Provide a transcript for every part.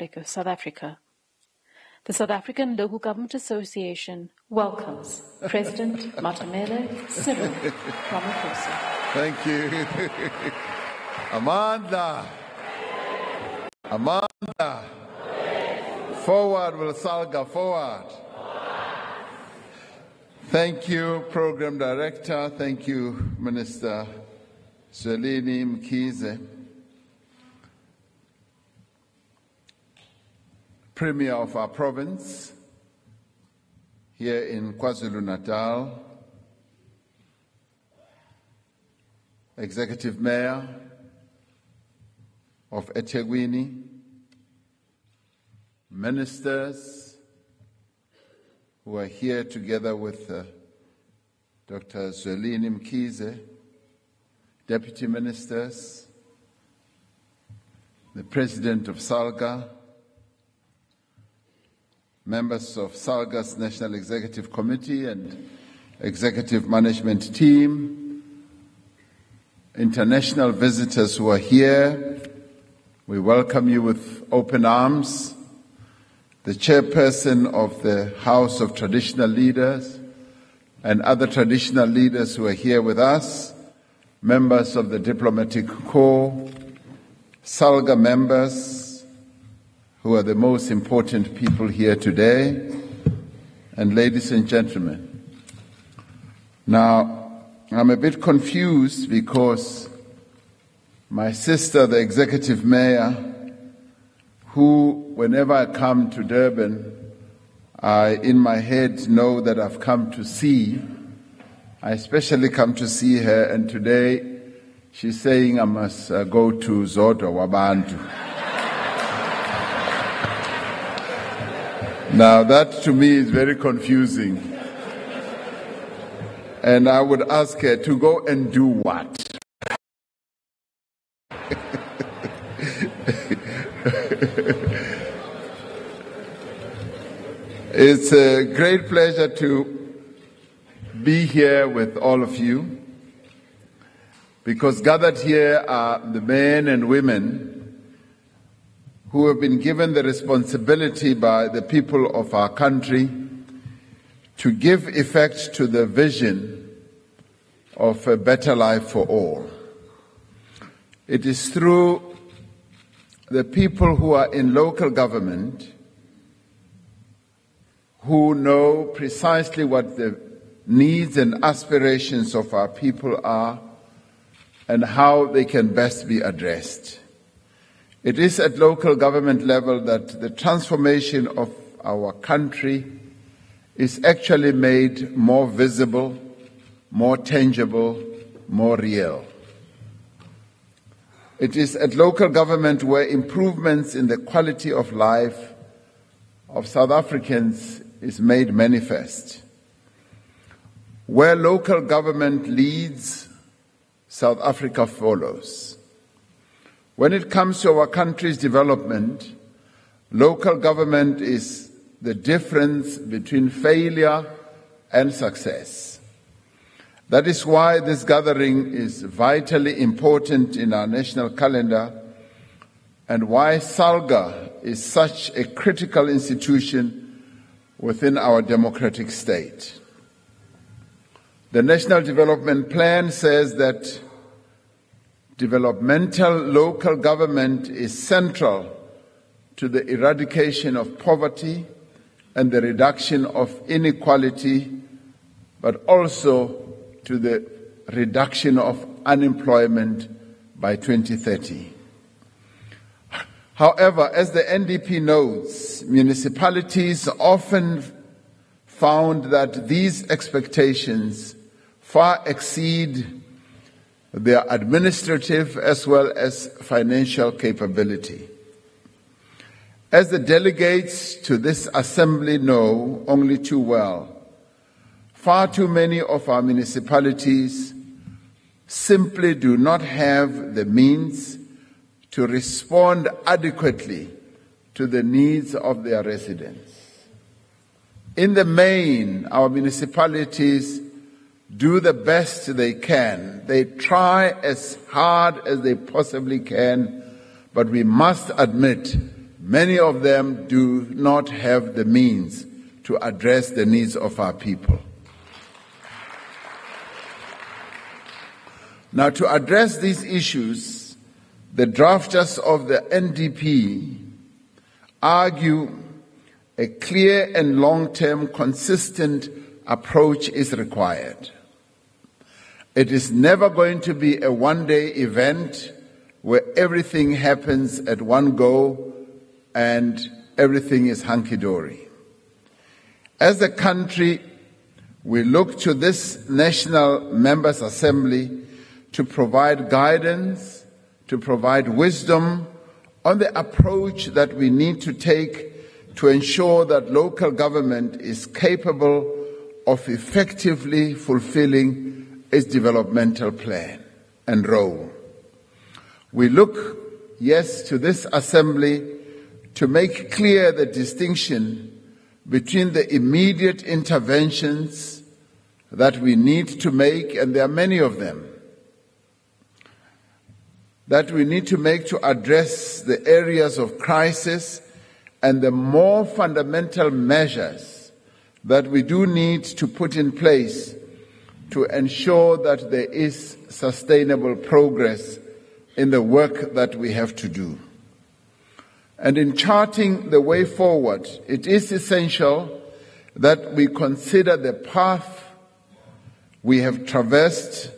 Republic of South Africa. The South African Local Government Association welcomes President Matamele Cyril Ramaphosa. Thank you. Amanda. Amanda. Forward with SALGA, forward. Thank you, Program Director. Thank you, Minister Zwelini Mkhize. Premier of our province here in KwaZulu-Natal, Executive Mayor of eThekwini, ministers who are here together with Dr. Zwelini Mkhize, deputy ministers, the president of SALGA, members of SALGA's National Executive Committee and Executive Management Team, international visitors who are here, we welcome you with open arms. The chairperson of the House of Traditional Leaders and other traditional leaders who are here with us, members of the Diplomatic Corps, SALGA members, who are the most important people here today, and ladies and gentlemen. Now, I'm a bit confused because my sister, the executive mayor, who, whenever I come to Durban, I, in my head, know that I've come to see. I especially come to see her, and today she's saying I must go to Zodwa Wabantu. Now that to me is very confusing. And I would ask her to go and do what? It's a great pleasure to be here with all of you, because gathered here are the men and women who have been given the responsibility by the people of our country to give effect to the vision of a better life for all. It is through the people who are in local government who know precisely what the needs and aspirations of our people are and how they can best be addressed. It is at local government level that the transformation of our country is actually made more visible, more tangible, more real. It is at local government where improvements in the quality of life of South Africans is made manifest. Where local government leads, South Africa follows. When it comes to our country's development, local government is the difference between failure and success. That is why this gathering is vitally important in our national calendar and why SALGA is such a critical institution within our democratic state. The National Development Plan says that developmental local government is central to the eradication of poverty and the reduction of inequality, but also to the reduction of unemployment by 2030. However, as the NDP notes, municipalities often found that these expectations far exceed their administrative as well as financial capability. As the delegates to this assembly know only too well, far too many of our municipalities simply do not have the means to respond adequately to the needs of their residents. In the main, our municipalities do the best they can. They try as hard as they possibly can, but we must admit Many of them do not have the means to address the needs of our people. Now, to address these issues, the drafters of the NDP argue a clear and long-term consistent approach is required. It is never going to be a one-day event where everything happens at one go and everything is hunky-dory. As a country, we look to this National Members' Assembly to provide guidance, to provide wisdom on the approach that we need to take to ensure that local government is capable of effectively fulfilling its developmental plan and role. We look, yes, to this assembly to make clear the distinction between the immediate interventions that we need to make, and there are many of them, that we need to make to address the areas of crisis, and the more fundamental measures that we do need to put in place to ensure that there is sustainable progress in the work that we have to do. And in charting the way forward, it is essential that we consider the path we have traversed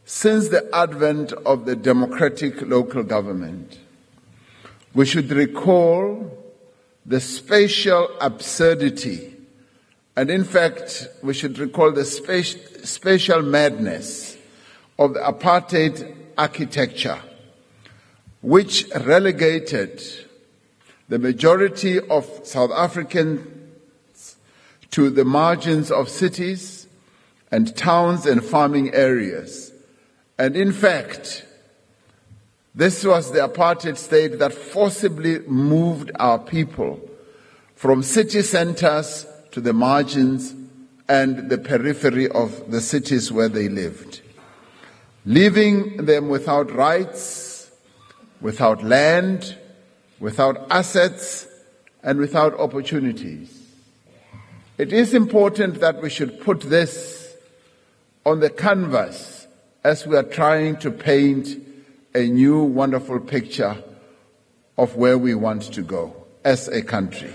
since the advent of the democratic local government. We should recall the spatial absurdity, and in fact, we should recall the spatial madness of the apartheid architecture, which relegated the majority of South Africans to the margins of cities and towns and farming areas. And in fact, this was the apartheid state that forcibly moved our people from city centers to the margins and the periphery of the cities where they lived, leaving them without rights, without land, without assets, and without opportunities. It is important that we should put this on the canvas as we are trying to paint a new wonderful picture of where we want to go as a country.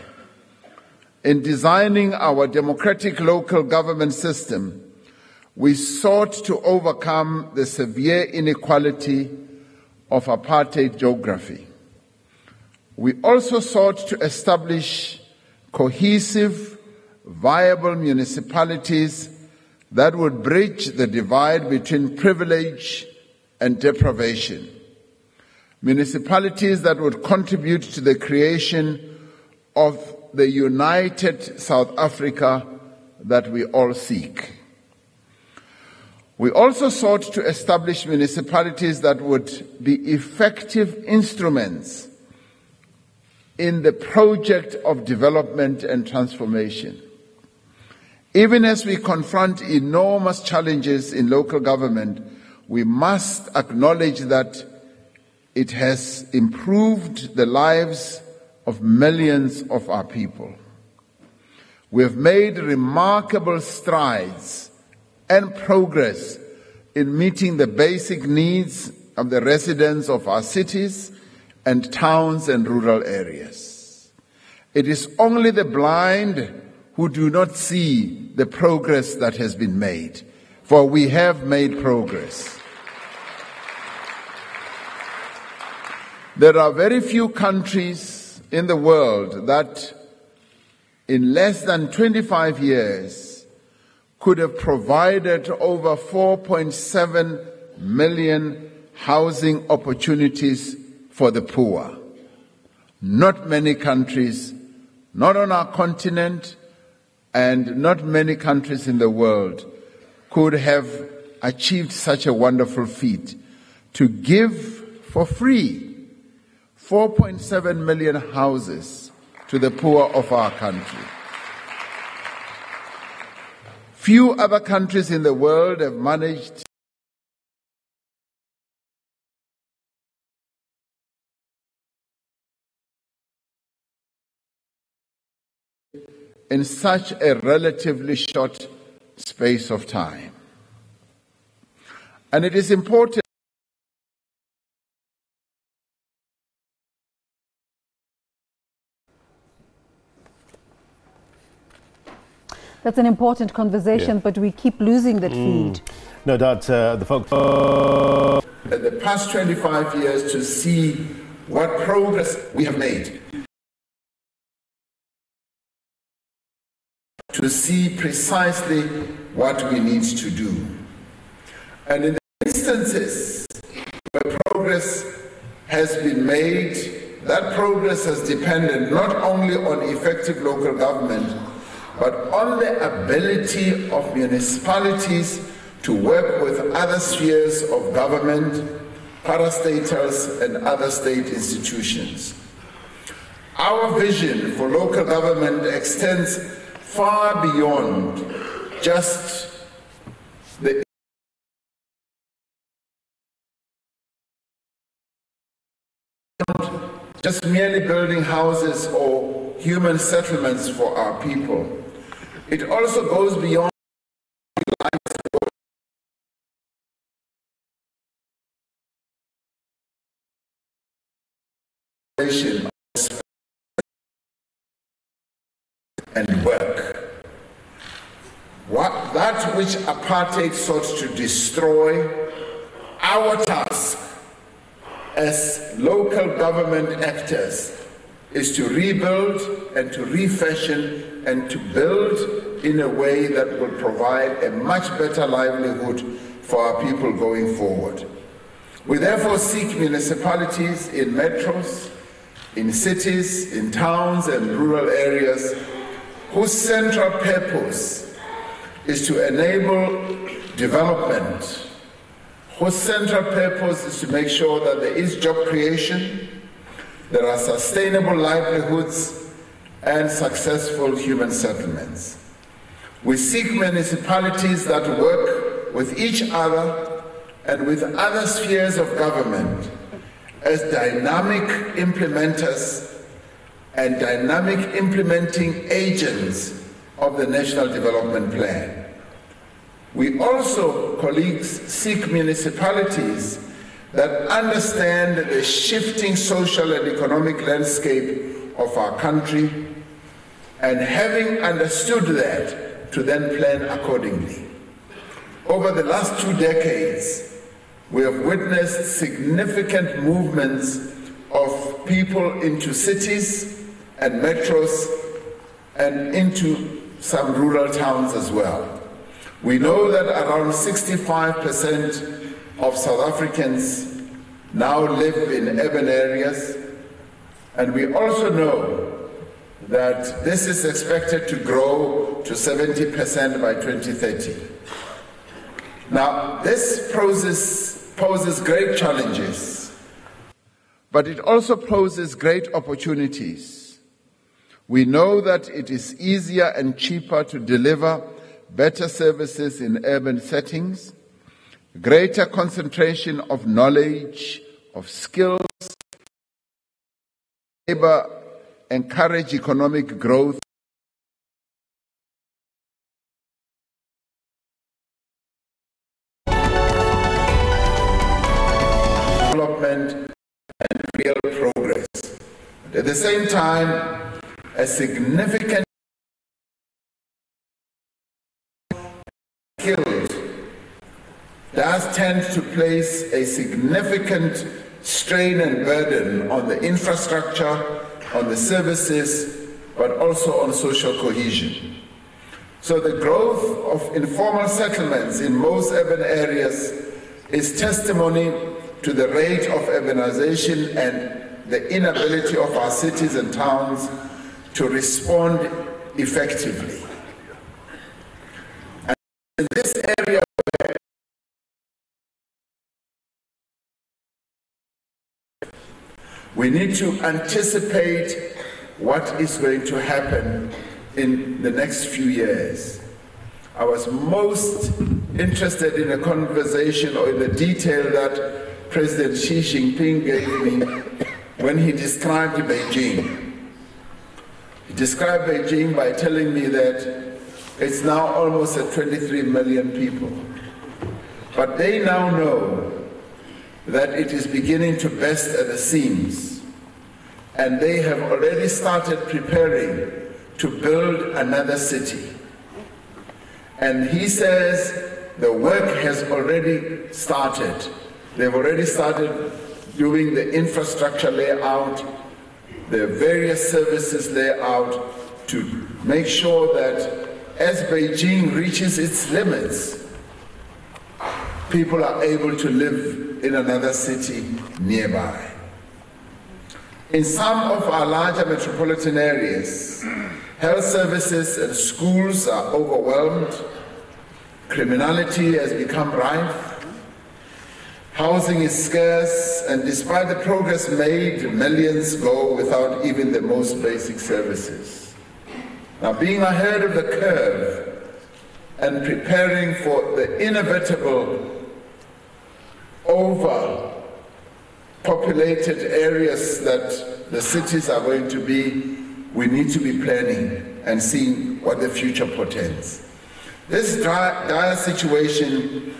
In designing our democratic local government system, we sought to overcome the severe inequality of apartheid geography. We also sought to establish cohesive, viable municipalities that would bridge the divide between privilege and deprivation. Municipalities that would contribute to the creation of the united South Africa that we all seek. We also sought to establish municipalities that would be effective instruments in the project of development and transformation. Even as we confront enormous challenges in local government, we must acknowledge that it has improved the lives of millions of our people. We have made remarkable strides and progress in meeting the basic needs of the residents of our cities and towns and rural areas. It is only the blind who do not see the progress that has been made, for we have made progress. There are very few countries in the world that in less than 25 years could have provided over 4.7 million housing opportunities for the poor. Not many countries, not on our continent, and not many countries in the world could have achieved such a wonderful feat to give for free 4.7 million houses to the poor of our country. Few other countries in the world have managed in such a relatively short space of time. And it is important That's an important conversation, but we keep losing that feed. No doubt the folks in the past 25 years to see what progress we have made, to see precisely what we need to do. And in the instances where progress has been made, that progress has depended not only on effective local government, but on the ability of municipalities to work with other spheres of government, parastatals, and other state institutions. Our vision for local government extends far beyond just merely building houses or human settlements for our people. It also goes beyond and work. That which apartheid sought to destroy, our task as local government actors is to rebuild and to refashion and to build in a way that will provide a much better livelihood for our people going forward. We therefore seek municipalities in metros, in cities, in towns and rural areas whose central purpose is to enable development, whose central purpose is to make sure that there is job creation, there are sustainable livelihoods, and successful human settlements. We seek municipalities that work with each other and with other spheres of government as dynamic implementers and dynamic implementing agents of the National Development Plan. We also, colleagues, seek municipalities that understand the shifting social and economic landscape of our country, and having understood that, to then plan accordingly. Over the last 2 decades, we have witnessed significant movements of people into cities and metros and into some rural towns as well. We know that around 65% of South Africans now live in urban areas, and we also know that this is expected to grow to 70% by 2030. Now, this poses great challenges, but it also poses great opportunities. We know that it is easier and cheaper to deliver better services in urban settings, greater concentration of knowledge, of skills, labor, encourage economic growth, development, and real progress. At the same time, a significant skills does tend to place a significant strain and burden on the infrastructure, on the services, but also on social cohesion. So the growth of informal settlements in most urban areas is testimony to the rate of urbanization and the inability of our cities and towns to respond effectively. And in this area, we need to anticipate what is going to happen in the next few years. I was most interested in a conversation or in the detail that President Xi Jinping gave me when he described Beijing. He described Beijing by telling me that it's now almost at 23 million people. But they now know that it is beginning to burst at the seams, and they have already started preparing to build another city. And he says the work has already started. They've already started doing the infrastructure layout, the various services layout, to make sure that as Beijing reaches its limits, people are able to live in another city nearby. In some of our larger metropolitan areas, health services and schools are overwhelmed, criminality has become rife, housing is scarce, and despite the progress made, millions go without even the most basic services. Now, being ahead of the curve and preparing for the inevitable overpopulated areas that the cities are going to be, we need to be planning and seeing what the future portends. This dire situation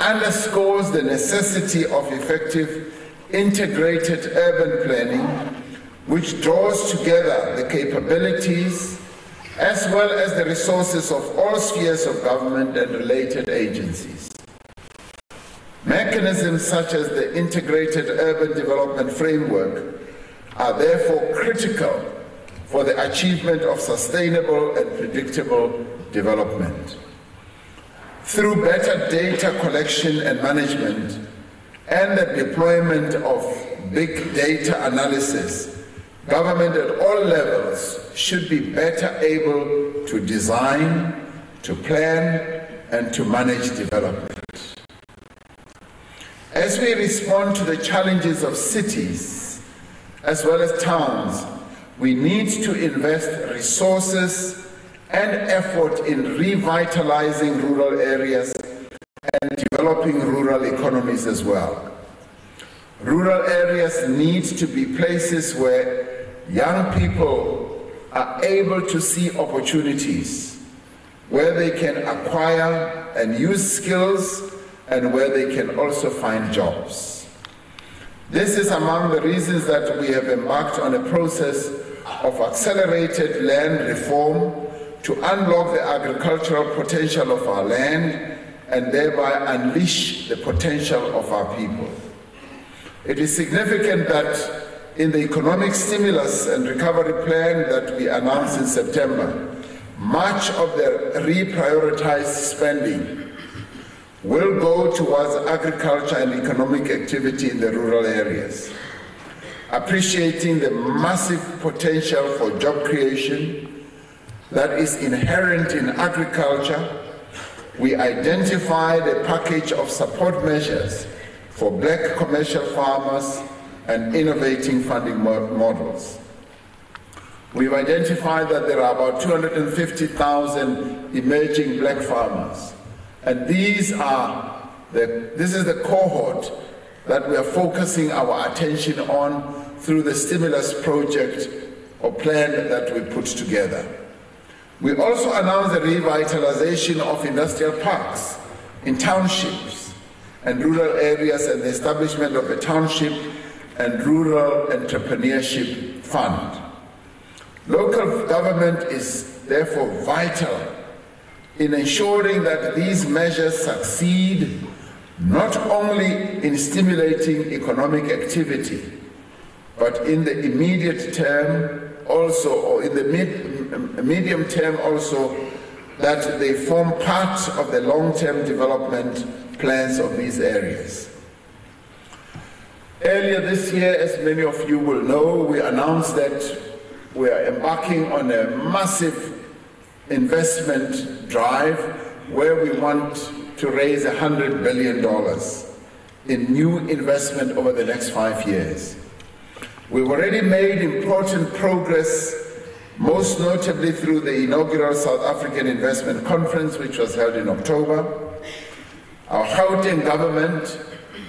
underscores the necessity of effective integrated urban planning, which draws together the capabilities as well as the resources of all spheres of government and related agencies. Mechanisms such as the Integrated Urban Development Framework are therefore critical for the achievement of sustainable and predictable development. Through better data collection and management and the deployment of big data analysis, government at all levels should be better able to design, to plan, and to manage development. As we respond to the challenges of cities as well as towns, we need to invest resources and effort in revitalizing rural areas and developing rural economies as well. Rural areas need to be places where young people are able to see opportunities, where they can acquire and use skills, and where they can also find jobs. This is among the reasons that we have embarked on a process of accelerated land reform to unlock the agricultural potential of our land and thereby unleash the potential of our people. It is significant that in the economic stimulus and recovery plan that we announced in September, much of the reprioritized spending will go towards agriculture and economic activity in the rural areas. Appreciating the massive potential for job creation that is inherent in agriculture, we identified a package of support measures for black commercial farmers and innovating funding models. We've identified that there are about 250,000 emerging black farmers. And this is the cohort that we are focusing our attention on through the stimulus project or plan that we put together. We also announced the revitalization of industrial parks in townships and rural areas and the establishment of a township and rural entrepreneurship fund. Local government is therefore vital in ensuring that these measures succeed not only in stimulating economic activity, but in the immediate term also, or in the medium term also, that they form part of the long-term development plans of these areas. Earlier this year, as many of you will know, we announced that we are embarking on a massive investment drive where we want to raise $100 billion in new investment over the next 5 years. We've already made important progress, most notably through the inaugural South African Investment Conference, which was held in October. Our Gauteng government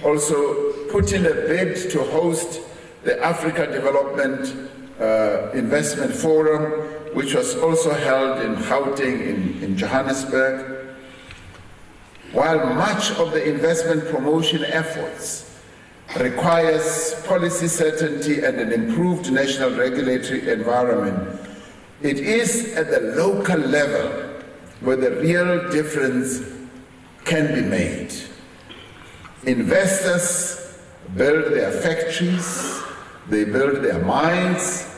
also put in a bid to host the Africa Development Investment Forum, which was also held in Gauteng in Johannesburg. While much of the investment promotion efforts requires policy certainty and an improved national regulatory environment, it is at the local level where the real difference can be made. Investors build their factories, they build their mines,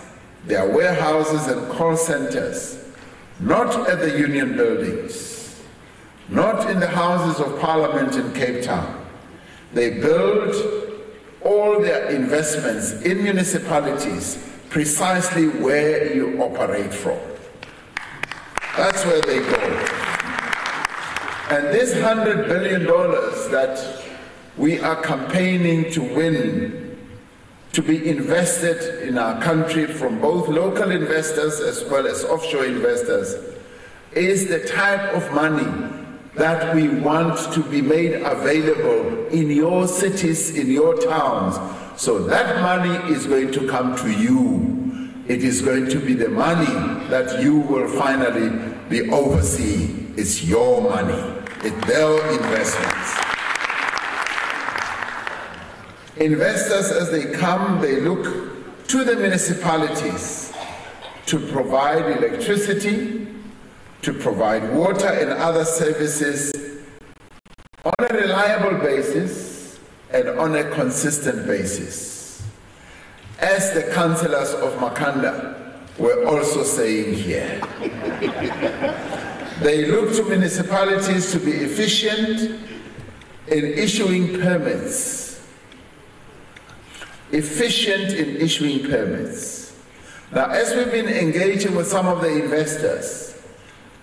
their warehouses and call centers, not at the union buildings, not in the Houses of Parliament in Cape Town. They build all their investments in municipalities precisely where you operate from. That's where they go. And this $100 billion that we are campaigning to win, to be invested in our country from both local investors as well as offshore investors, is the type of money that we want to be made available in your cities, in your towns. So that money is going to come to you. It is going to be the money that you will finally be overseeing. It's your money. It's their investments. Investors, as they come, they look to the municipalities to provide electricity, to provide water and other services on a reliable basis and on a consistent basis. As the councillors of Makhanda were also saying here, they look to municipalities to be efficient in issuing permits. Efficient in issuing permits. Now, as we've been engaging with some of the investors,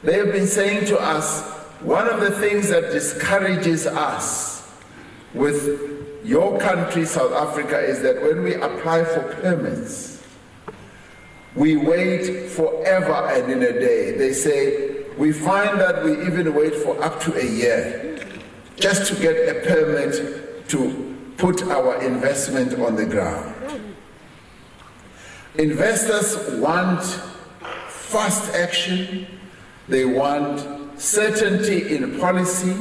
they have been saying to us, one of the things that discourages us with your country, South Africa, is that when we apply for permits, we wait forever and in a day. They say, we find that we even wait for up to a year just to get a permit to put our investment on the ground. Investors want fast action, they want certainty in policy,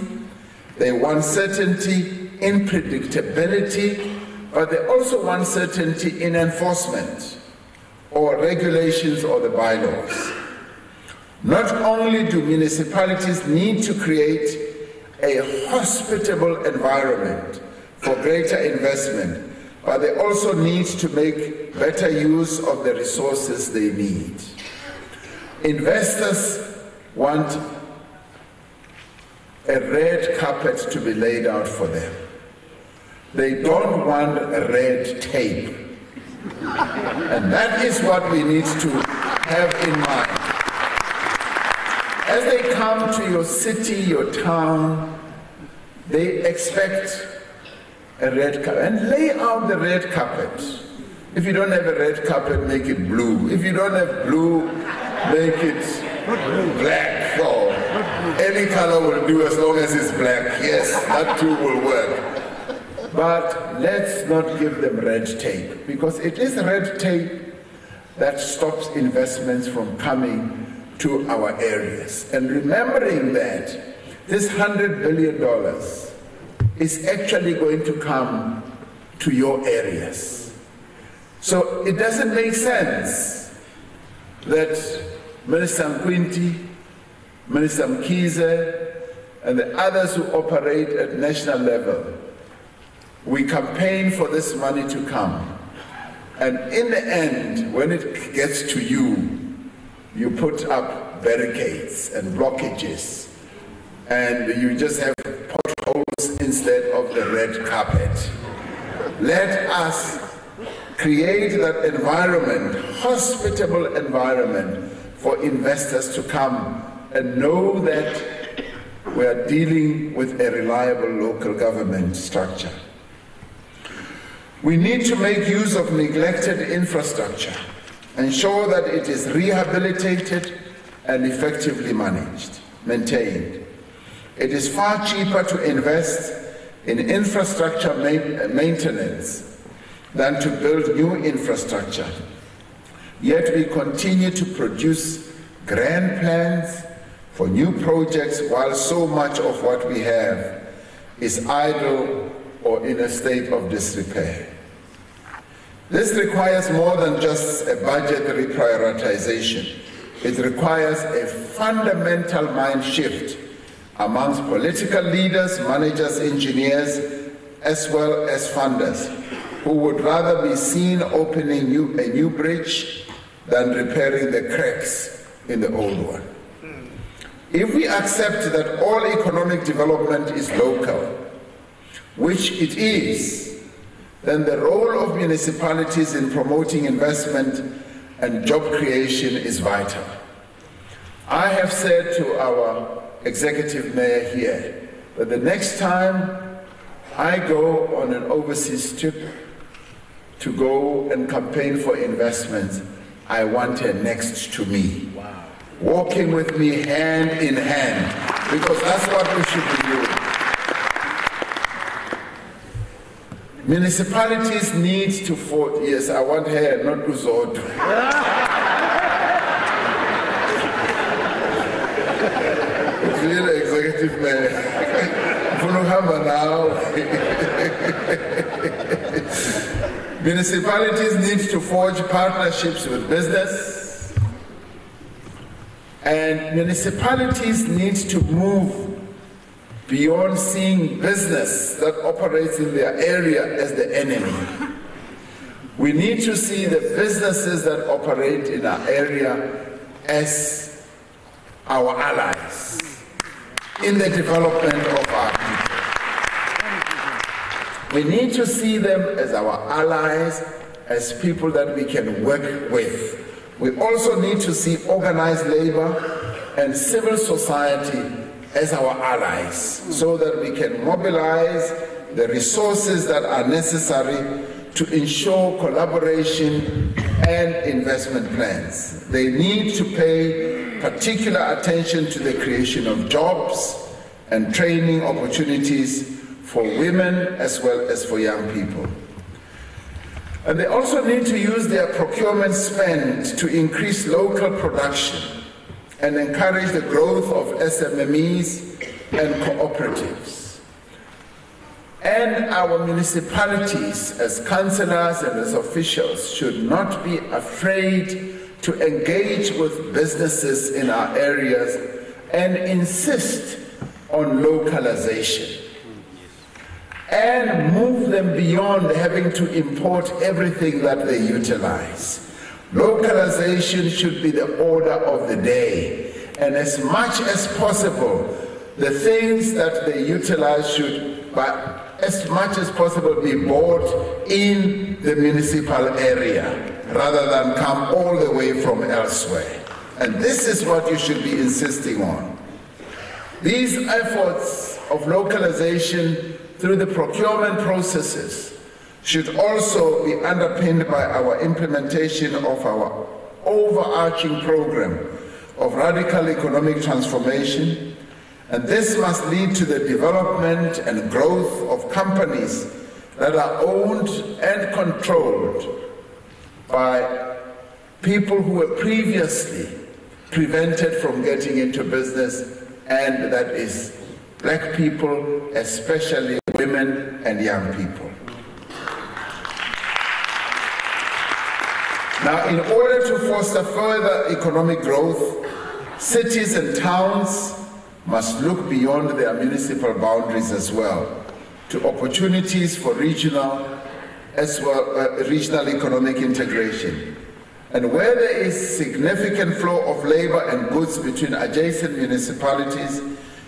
they want certainty in predictability, but they also want certainty in enforcement or regulations or the bylaws. Not only do municipalities need to create a hospitable environment for greater investment, but they also need to make better use of the resources they need. Investors want a red carpet to be laid out for them. They don't want red tape. And that is what we need to have in mind. As they come to your city, your town, they expect a red carpet, and lay out the red carpet. If you don't have a red carpet, make it blue. If you don't have blue, make it black. Or any color will do as long as it's black. Yes, that too will work. But let's not give them red tape, because it is red tape that stops investments from coming to our areas. And remembering that this $100 billion is actually going to come to your areas. So it doesn't make sense that Minister Nkwinti, Minister Mkhize, and the others who operate at national level, we campaign for this money to come. And in the end, when it gets to you, you put up barricades and blockages, and you just have potholes instead of the red carpet. Let us create that environment, hospitable environment for investors to come and know that we are dealing with a reliable local government structure. We need to make use of neglected infrastructure, ensure that it is rehabilitated and effectively maintained. It is far cheaper to invest in infrastructure maintenance than to build new infrastructure. yet we continue to produce grand plans for new projects while so much of what we have is idle or in a state of disrepair. This requires more than just a budgetary prioritization. It requires a fundamental mind shift amongst political leaders, managers, engineers, as well as funders, who would rather be seen opening a new bridge than repairing the cracks in the old one. If we accept that all economic development is local, which it is, then the role of municipalities in promoting investment and job creation is vital. I have said to our executive mayor here that the next time I go on an overseas trip to go and campaign for investments, I want her next to me, walking with me hand in hand, because that's what we should be doing. Municipalities need to vote. Yes, I want her, not Uzodo. It's really executive mayor. Now. Municipalities need to forge partnerships with business, and municipalities need to move beyond seeing business that operates in their area as the enemy. We need to see the businesses that operate in our area as our allies in the development of our people. We need to see them as our allies, as people that we can work with. We also need to see organized labor and civil society as our allies, so that we can mobilize the resources that are necessary to ensure collaboration and investment plans. They need to pay particular attention to the creation of jobs and training opportunities for women as well as for young people. And they also need to use their procurement spend to increase local production and encourage the growth of SMMEs and cooperatives. And our municipalities, as councillors and as officials, should not be afraid to engage with businesses in our areas and insist on localization and move them beyond having to import everything that they utilize. Localization should be the order of the day, and as much as possible, the things that they utilize should, as much as possible, be bought in the municipal area rather than come all the way from elsewhere. And this is what you should be insisting on. These efforts of localization through the procurement processes should also be underpinned by our implementation of our overarching program of radical economic transformation, and this must lead to the development and growth of companies that are owned and controlled by people who were previously prevented from getting into business, and that is black people, especially women and young people. Now, in order to foster further economic growth, cities and towns must look beyond their municipal boundaries as well to opportunities for regional economic integration. And where there is significant flow of labor and goods between adjacent municipalities,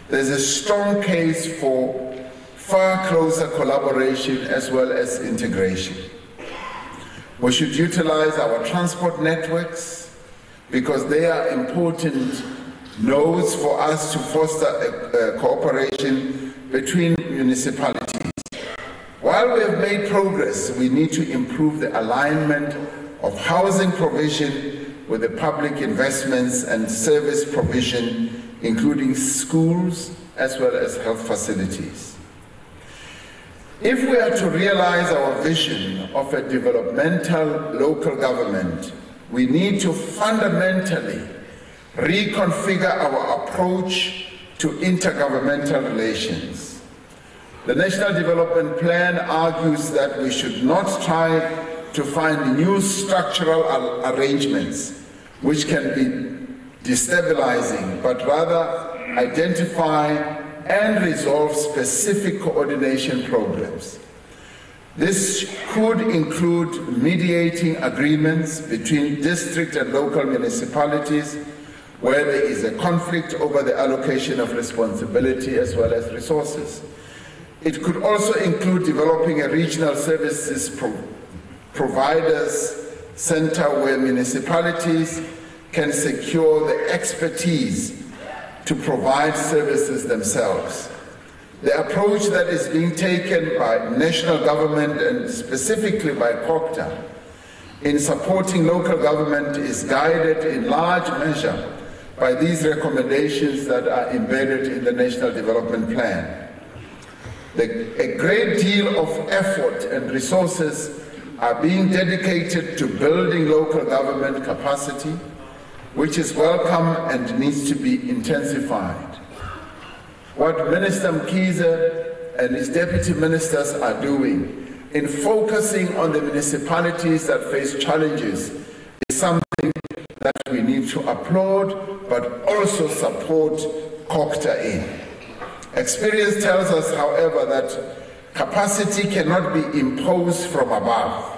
there's a strong case for far closer collaboration as well as integration. We should utilize our transport networks because they are important nodes for us to foster a cooperation between municipalities. While we have made progress, we need to improve the alignment of housing provision with the public investments and service provision, including schools as well as health facilities. If we are to realize our vision of a developmental local government, we need to fundamentally reconfigure our approach to intergovernmental relations. The National Development Plan argues that we should not try to find new structural arrangements which can be destabilizing, but rather identify and resolve specific coordination programs. This could include mediating agreements between district and local municipalities where there is a conflict over the allocation of responsibility as well as resources. It could also include developing a regional services providers center where municipalities can secure the expertise to provide services themselves. The approach that is being taken by national government and specifically by COGTA in supporting local government is guided in large measure by these recommendations that are embedded in the National Development Plan. A great deal of effort and resources are being dedicated to building local government capacity, which is welcome and needs to be intensified. What Minister Mkhize and his deputy ministers are doing in focusing on the municipalities that face challenges is something that we need to applaud, but also support COGTA in. Experience tells us, however, that capacity cannot be imposed from above.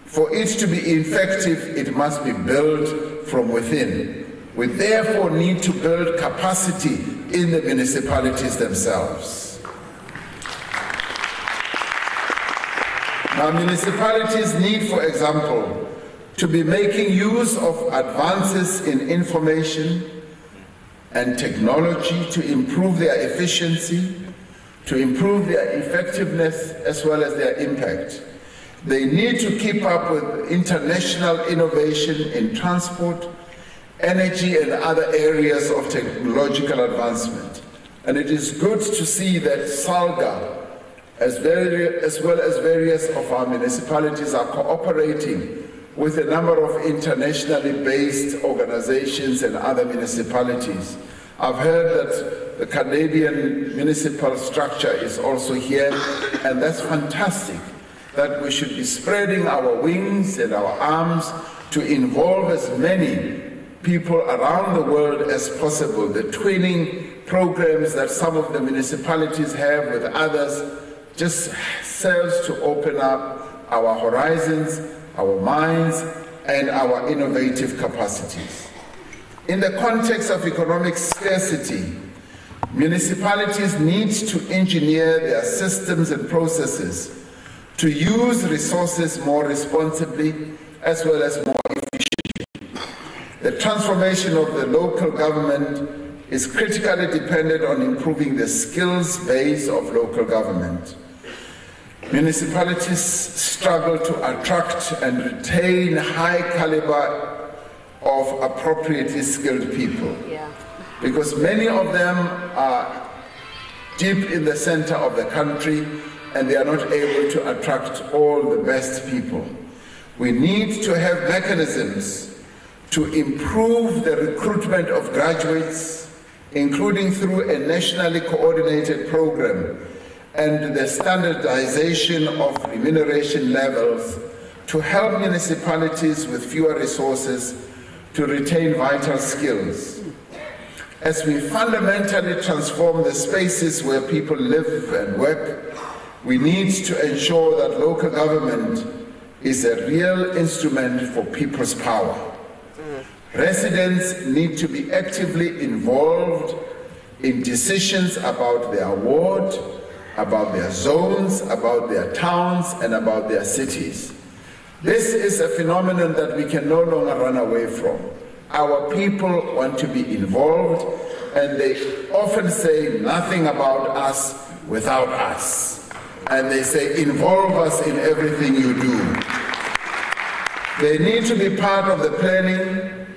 For it to be effective, it must be built from within. We therefore need to build capacity in the municipalities themselves. Now, municipalities need, for example, to be making use of advances in information and technology to improve their efficiency, to improve their effectiveness as well as their impact. They need to keep up with international innovation in transport, energy and other areas of technological advancement. And it is good to see that SALGA, as well as various of our municipalities, are cooperating with a number of internationally based organizations and other municipalities. I've heard that the Canadian municipal structure is also here, and that's fantastic, that we should be spreading our wings and our arms to involve as many people around the world as possible. The twinning programs that some of the municipalities have with others just serves to open up our horizons, our minds, and our innovative capacities. In the context of economic scarcity, municipalities need to engineer their systems and processes to use resources more responsibly as well as more efficiently. The transformation of the local government is critically dependent on improving the skills base of local government. Municipalities struggle to attract and retain high caliber of appropriately skilled people, because many of them are deep in the center of the country and they are not able to attract all the best people. We need to have mechanisms to improve the recruitment of graduates, including through a nationally coordinated program and the standardization of remuneration levels to help municipalities with fewer resources to retain vital skills. As we fundamentally transform the spaces where people live and work, we need to ensure that local government is a real instrument for people's power. Residents need to be actively involved in decisions about their ward, about their zones, about their towns, and about their cities. This is a phenomenon that we can no longer run away from. Our people want to be involved, and they often say nothing about us without us. And they say, involve us in everything you do. They need to be part of the planning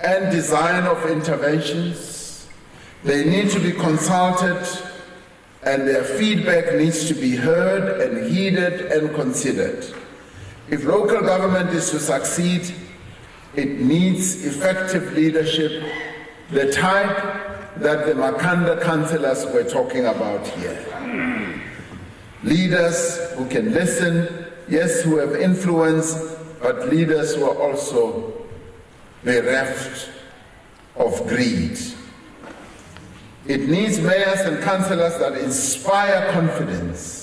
and design of interventions. They need to be consulted, and their feedback needs to be heard and heeded and considered. If local government is to succeed, it needs effective leadership, the type that the Makanda councillors were talking about here. Leaders who can listen, yes, who have influence, but leaders who are also bereft of greed. It needs mayors and councillors that inspire confidence,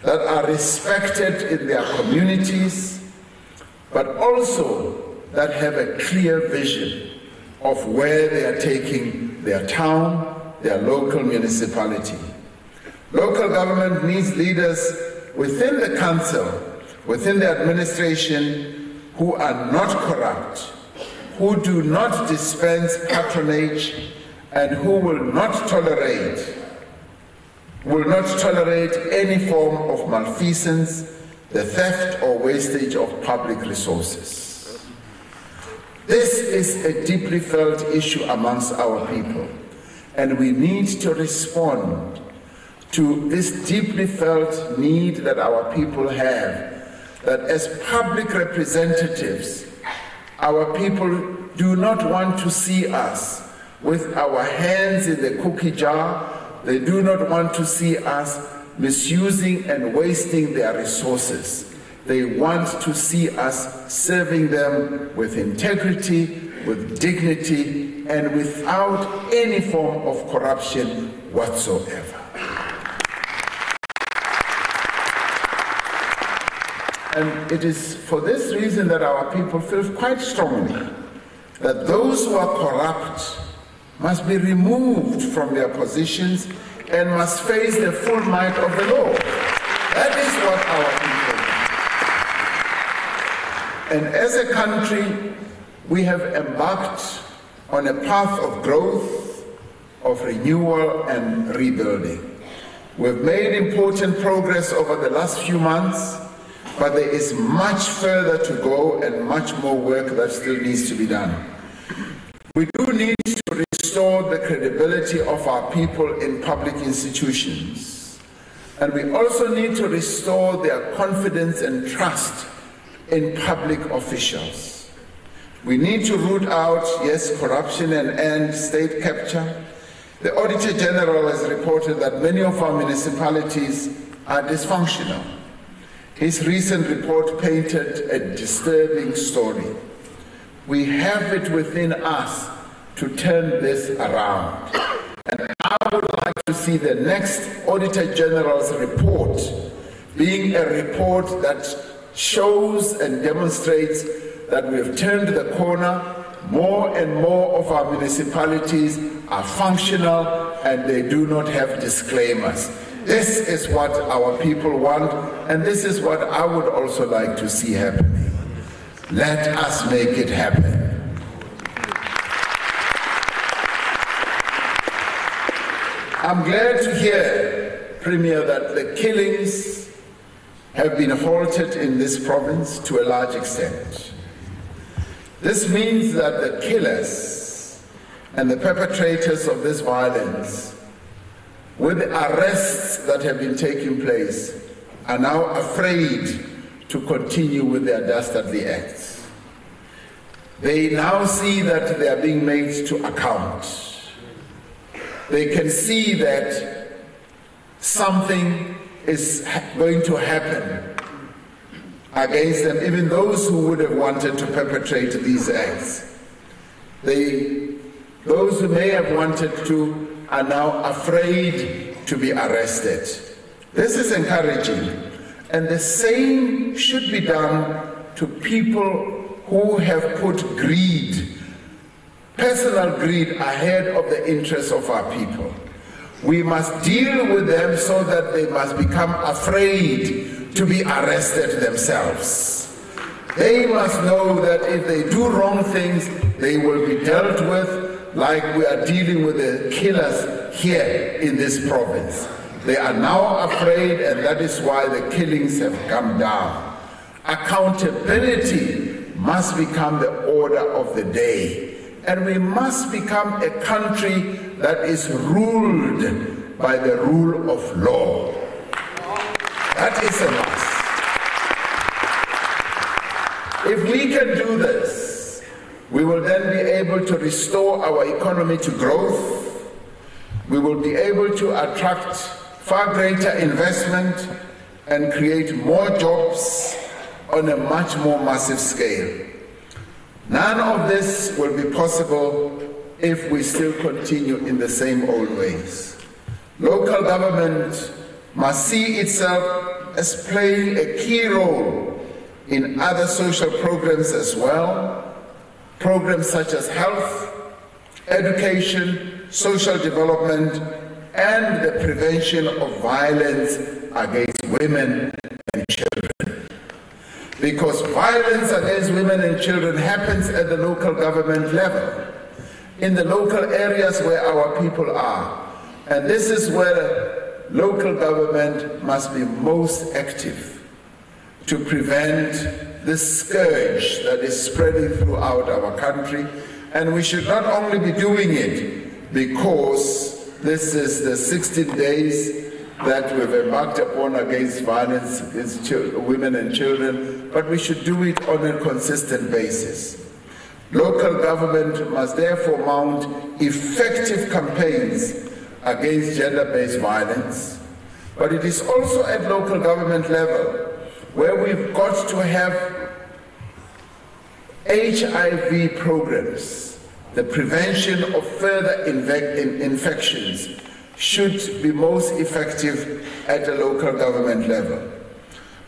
that are respected in their communities, but also that have a clear vision of where they are taking their town, their local municipality. Local government needs leaders within the council, within the administration, who are not corrupt, who do not dispense patronage, and who will not tolerate any form of malfeasance, the theft or wastage of public resources. This is a deeply felt issue amongst our people, and we need to respond to this deeply felt need that our people have, that as public representatives, our people do not want to see us with our hands in the cookie jar. They do not want to see us misusing and wasting their resources. They want to see us serving them with integrity, with dignity, and without any form of corruption whatsoever. And it is for this reason that our people feel quite strongly that those who are corrupt must be removed from their positions and must face the full might of the law. That is what our people want. And as a country, we have embarked on a path of growth, of renewal and rebuilding. We've made important progress over the last few months, but there is much further to go and much more work that still needs to be done. We do need to restore the credibility of our people in public institutions. And we also need to restore their confidence and trust in public officials. We need to root out, yes, corruption and end state capture. The Auditor General has reported that many of our municipalities are dysfunctional. His recent report painted a disturbing story. We have it within us to turn this around. And I would like to see the next Auditor General's report being a report that shows and demonstrates that we have turned the corner. More and more of our municipalities are functional and they do not have disclaimers. This is what our people want, and this is what I would also like to see happening. Let us make it happen. I'm glad to hear, Premier, that the killings have been halted in this province to a large extent. This means that the killers and the perpetrators of this violence, with the arrests that have been taking place, are now afraid to continue with their dastardly acts. They now see that they are being made to account. They can see that something is going to happen against them, even those who would have wanted to perpetrate these acts. Those who may have wanted to are now afraid to be arrested. This is encouraging, and the same should be done to people who have put greed, personal greed, ahead of the interests of our people. We must deal with them so that they must become afraid to be arrested themselves. They must know that if they do wrong things, they will be dealt with like we are dealing with the killers here in this province. They are now afraid, and that is why the killings have come down. Accountability must become the order of the day. And we must become a country that is ruled by the rule of law. That is a must. If we can do this, we will then be able to restore our economy to growth. We will be able to attract far greater investment and create more jobs on a much more massive scale. None of this will be possible if we still continue in the same old ways. Local government must see itself as playing a key role in other social programs as well, programs such as health, education, social development, and the prevention of violence against women and children. Because violence against women and children happens at the local government level, in the local areas where our people are. And this is where local government must be most active to prevent this scourge that is spreading throughout our country. And we should not only be doing it because this is the 16 days that we've embarked upon against violence against women and children, but we should do it on a consistent basis. Local government must therefore mount effective campaigns against gender-based violence, but it is also at local government level where we've got to have HIV programs. The prevention of further infections should be most effective at the local government level.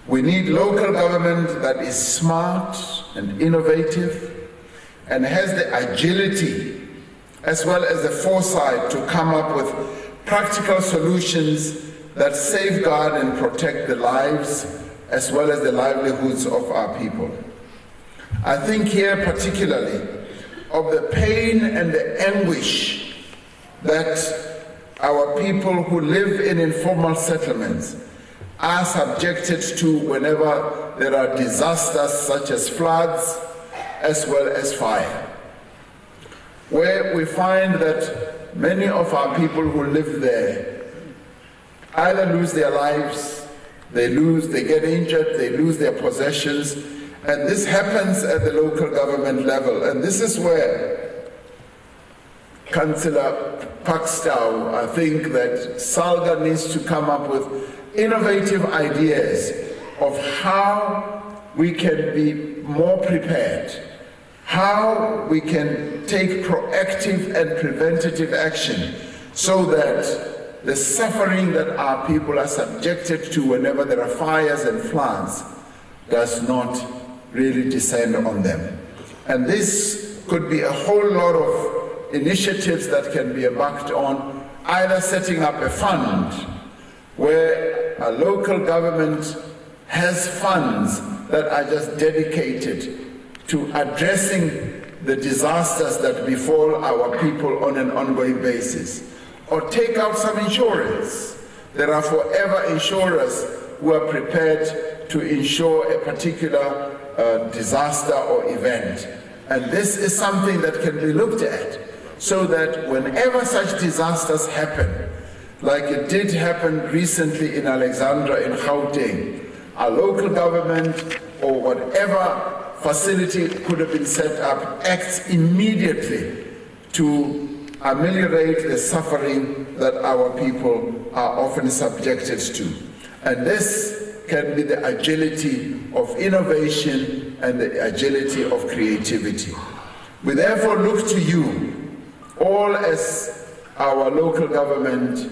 We need local government that is smart and innovative and has the agility as well as the foresight to come up with practical solutions that safeguard and protect the lives as well as the livelihoods of our people. I think here particularly of the pain and the anguish that our people who live in informal settlements are subjected to whenever there are disasters such as floods as well as fire, where we find that many of our people who live there either lose their lives, they get injured, they lose their possessions, and this happens at the local government level. And this is where Councillor Pakstow, I think that SALGA needs to come up with innovative ideas of how we can be more prepared, how we can take proactive and preventative action so that the suffering that our people are subjected to whenever there are fires and floods does not really descend on them. And this could be a whole lot of initiatives that can be embarked on, either setting up a fund where a local government has funds that are just dedicated to addressing the disasters that befall our people on an ongoing basis, or take out some insurance. There are forever insurers who are prepared to insure a particular disaster or event. And this is something that can be looked at so that whenever such disasters happen, like it did happen recently in Alexandra in Gauteng, our local government or whatever facility could have been set up acts immediately to ameliorate the suffering that our people are often subjected to. And this can be the agility of innovation and the agility of creativity. We therefore look to you all as our local government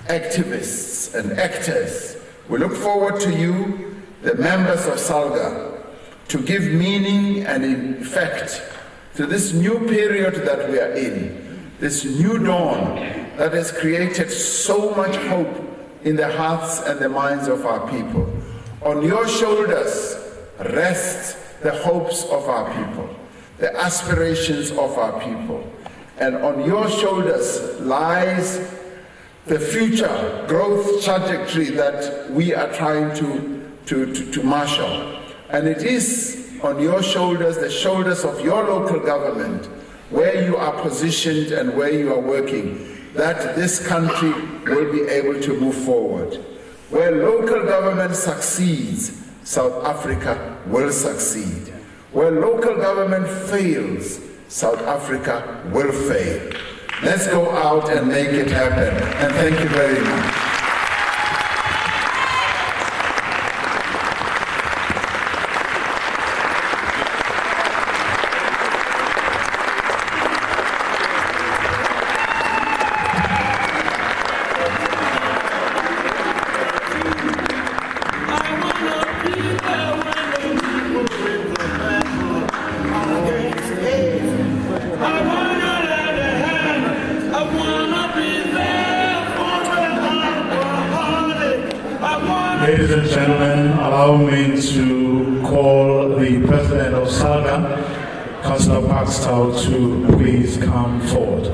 activists and actors. We look forward to you, the members of SALGA, to give meaning and effect to this new period that we are in, this new dawn that has created so much hope in the hearts and the minds of our people. On your shoulders rest the hopes of our people, the aspirations of our people, and on your shoulders lies the future growth trajectory that we are trying to marshal. And it is on your shoulders, the shoulders of your local government, where you are positioned and where you are working, that this country will be able to move forward. Where local government succeeds, South Africa will succeed. Where local government fails, South Africa will fail. Let's go out and make it happen. And thank you very much. Ladies and gentlemen, allow me to call the President of SALGA, Councillor Parkstow, to please come forward.